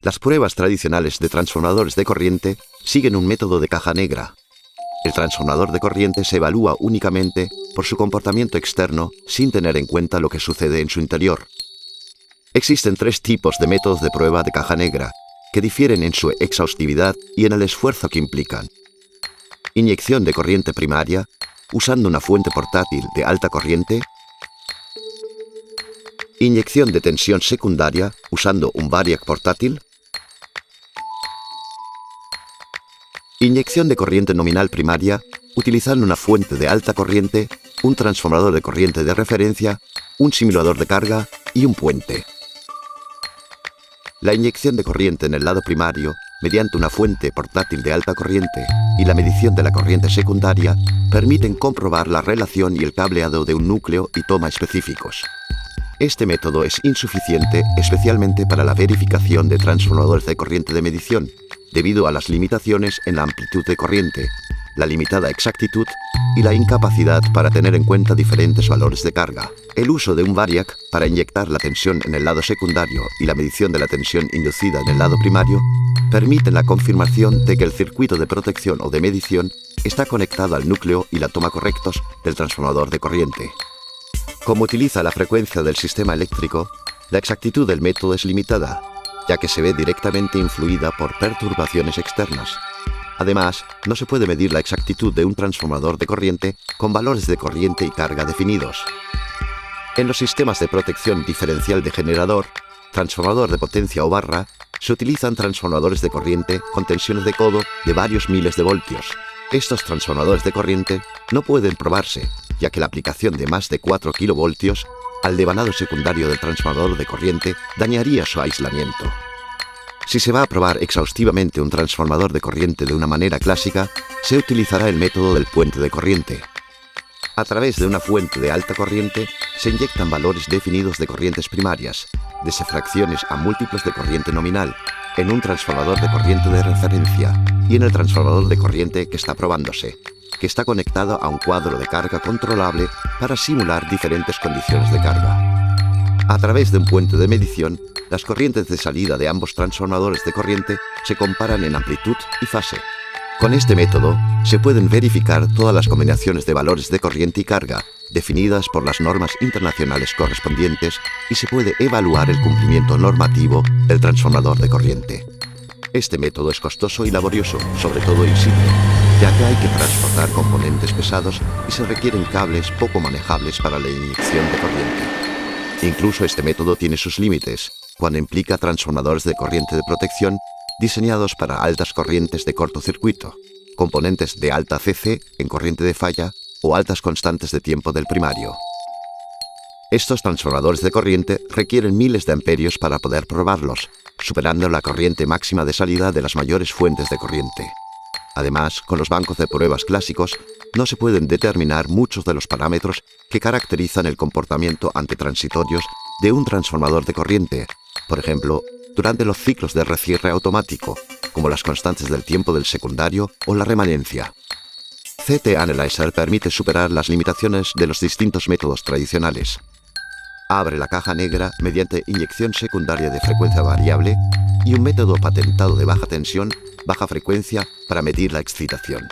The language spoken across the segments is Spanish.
Las pruebas tradicionales de transformadores de corriente siguen un método de caja negra. El transformador de corriente se evalúa únicamente por su comportamiento externo sin tener en cuenta lo que sucede en su interior. Existen 3 tipos de métodos de prueba de caja negra, que difieren en su exhaustividad y en el esfuerzo que implican. Inyección de corriente primaria, usando una fuente portátil de alta corriente. Inyección de tensión secundaria, usando un variac portátil. Inyección de corriente nominal primaria, utilizando una fuente de alta corriente, un transformador de corriente de referencia, un simulador de carga y un puente. La inyección de corriente en el lado primario, mediante una fuente portátil de alta corriente, y la medición de la corriente secundaria, permiten comprobar la relación y el cableado de un núcleo y toma específicos. Este método es insuficiente, especialmente para la verificación de transformadores de corriente de medición, debido a las limitaciones en la amplitud de corriente, la limitada exactitud y la incapacidad para tener en cuenta diferentes valores de carga. El uso de un variac para inyectar la tensión en el lado secundario y la medición de la tensión inducida en el lado primario permiten la confirmación de que el circuito de protección o de medición está conectado al núcleo y la toma correctos del transformador de corriente. Como utiliza la frecuencia del sistema eléctrico, la exactitud del método es limitada, ya que se ve directamente influida por perturbaciones externas. Además, no se puede medir la exactitud de un transformador de corriente con valores de corriente y carga definidos. En los sistemas de protección diferencial de generador, transformador de potencia o barra, se utilizan transformadores de corriente con tensiones de codo de varios miles de voltios. Estos transformadores de corriente no pueden probarse, ya que la aplicación de más de 4 kilovoltios al devanado secundario del transformador de corriente dañaría su aislamiento. Si se va a probar exhaustivamente un transformador de corriente de una manera clásica, se utilizará el método del puente de corriente. A través de una fuente de alta corriente se inyectan valores definidos de corrientes primarias, desde fracciones a múltiplos de corriente nominal, en un transformador de corriente de referencia y en el transformador de corriente que está probándose, que está conectado a un cuadro de carga controlable para simular diferentes condiciones de carga. A través de un puente de medición, las corrientes de salida de ambos transformadores de corriente se comparan en amplitud y fase. Con este método, se pueden verificar todas las combinaciones de valores de corriente y carga, definidas por las normas internacionales correspondientes, y se puede evaluar el cumplimiento normativo del transformador de corriente. Este método es costoso y laborioso, sobre todo in situ, ya que hay que transportar componentes pesados y se requieren cables poco manejables para la inyección de corriente. Incluso este método tiene sus límites, cuando implica transformadores de corriente de protección diseñados para altas corrientes de cortocircuito, componentes de alta CC en corriente de falla o altas constantes de tiempo del primario. Estos transformadores de corriente requieren miles de amperios para poder probarlos, superando la corriente máxima de salida de las mayores fuentes de corriente. Además, con los bancos de pruebas clásicos, no se pueden determinar muchos de los parámetros que caracterizan el comportamiento antitransitorios de un transformador de corriente, por ejemplo, durante los ciclos de recierre automático, como las constantes del tiempo del secundario o la remanencia. CT Analyzer permite superar las limitaciones de los distintos métodos tradicionales. Abre la caja negra mediante inyección secundaria de frecuencia variable y un método patentado de baja tensión, baja frecuencia para medir la excitación.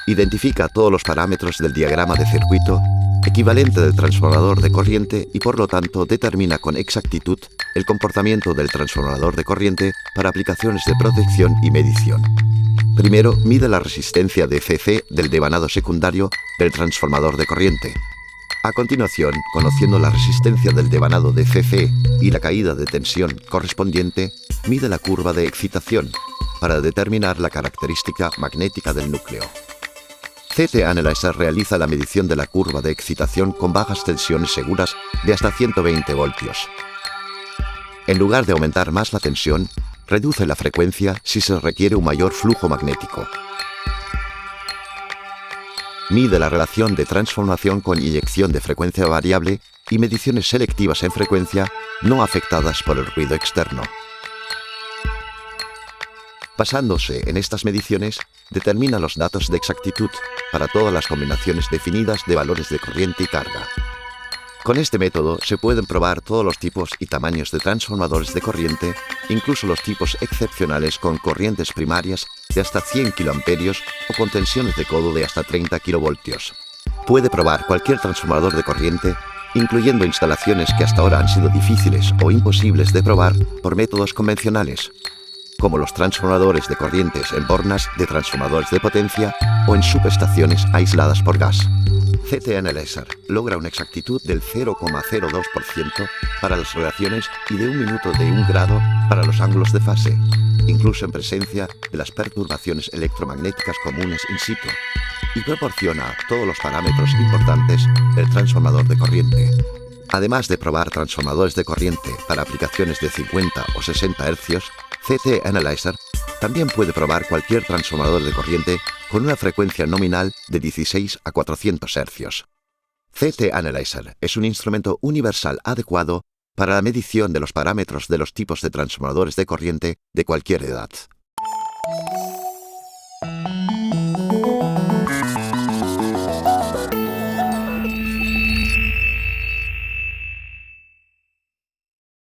Identifica todos los parámetros del diagrama de circuito equivalente del transformador de corriente y por lo tanto determina con exactitud el comportamiento del transformador de corriente para aplicaciones de protección y medición. Primero, mide la resistencia de CC del devanado secundario del transformador de corriente. A continuación, conociendo la resistencia del devanado de CC y la caída de tensión correspondiente, mide la curva de excitación para determinar la característica magnética del núcleo. CT Analyzer realiza la medición de la curva de excitación con bajas tensiones seguras de hasta 120 voltios. En lugar de aumentar más la tensión, reduce la frecuencia si se requiere un mayor flujo magnético. Mide la relación de transformación con inyección de frecuencia variable y mediciones selectivas en frecuencia no afectadas por el ruido externo. Basándose en estas mediciones, determina los datos de exactitud para todas las combinaciones definidas de valores de corriente y carga. Con este método se pueden probar todos los tipos y tamaños de transformadores de corriente, incluso los tipos excepcionales con corrientes primarias de hasta 100 kA o con tensiones de codo de hasta 30 kV. Puede probar cualquier transformador de corriente, incluyendo instalaciones que hasta ahora han sido difíciles o imposibles de probar por métodos convencionales, como los transformadores de corrientes en bornas de transformadores de potencia o en subestaciones aisladas por gas. CT Analyzer logra una exactitud del 0,02% para las relaciones y de 1 minuto de 1 grado para los ángulos de fase, incluso en presencia de las perturbaciones electromagnéticas comunes in situ, y proporciona todos los parámetros importantes del transformador de corriente. Además de probar transformadores de corriente para aplicaciones de 50 o 60 Hz, CT Analyzer también puede probar cualquier transformador de corriente con una frecuencia nominal de 16 a 400 Hz. CT Analyzer es un instrumento universal adecuado para la medición de los parámetros de los tipos de transformadores de corriente de cualquier edad.